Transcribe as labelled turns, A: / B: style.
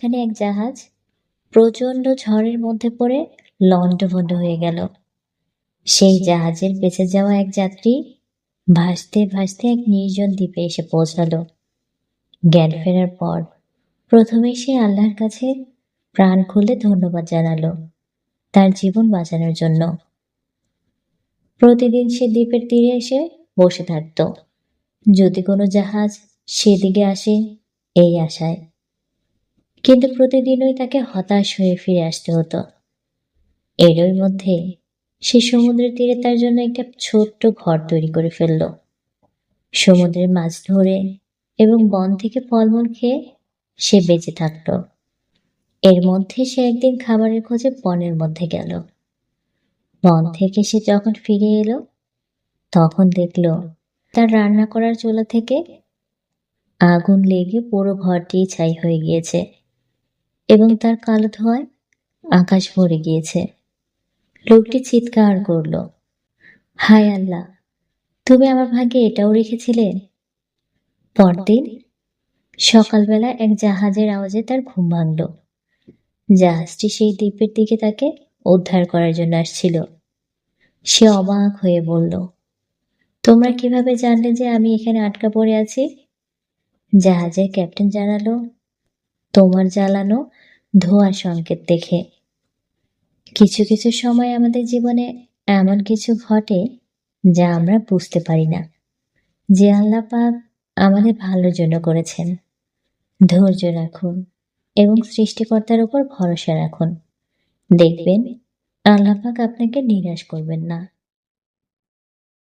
A: এখানে এক জাহাজ প্রচণ্ড ঝড়ের মধ্যে পড়ে লণ্ডভণ্ড হয়ে গেল। সেই জাহাজের বেঁচে যাওয়া এক যাত্রী ভাসতে ভাসতে এক নির্জন দ্বীপে এসে পৌঁছালো। জ্ঞান ফেরার পর প্রথমে সে আল্লাহর কাছে প্রাণ খুলে ধন্যবাদ জানালো তার জীবন বাঁচানোর জন্য। প্রতিদিন সে দ্বীপের তীরে এসে বসে থাকত, যদি কোনো জাহাজ সেদিকে আসে এই আশায়। কিন্তু প্রতিদিনই তাকে হতাশ হয়ে ফিরে আসতে হতো। এরই মধ্যে সে সমুদ্রের তীরে তার জন্য একটা ছোট্ট ঘর তৈরি করে ফেলল। সমুদ্রের মাছ ধরে এবং বন থেকে ফলমূল খেয়ে সে বেঁচে থাকত। এর মধ্যে সে একদিন খাবারের খোঁজে বনের মধ্যে গেল। বন থেকে সে যখন ফিরে এলো তখন দেখল তার রান্না করার চুলা থেকে আগুন লেগে পুরো ঘরটি ছাই হয়ে গিয়েছে এবং তার কালো ধোঁয়ায় আকাশ ভরে গিয়েছে। লোকটি চিৎকার করল, হায় আল্লাহ, তুমি আমার ভাগ্যে এটাও রেখেছিলে। পরদিন সকালবেলা এক জাহাজের আওয়াজে তার ঘুম ভাঙল। জাহাজটি সেই দ্বীপের দিকে তাকে উদ্ধার করার জন্য আসছিল। সে অবাক হয়ে বলল, তোমরা কিভাবে জানলে যে আমি এখানে আটকা পড়ে আছি? জাহাজের ক্যাপ্টেন জানালো, তোমার জ্বালানো ধোঁয়ার সংকেত দেখে। কিছু কিছু সময় আমাদের জীবনে এমন কিছু ঘটে যা আমরা বুঝতে পারি না, যে আল্লাহ পাক আমাদের ভালোর জন্য করেছেন। ধৈর্য রাখুন এবং সৃষ্টিকর্তার উপর ভরসা রাখুন, দেখবেন আল্লাহ পাক আপনাকে নিরাশ করবেন না।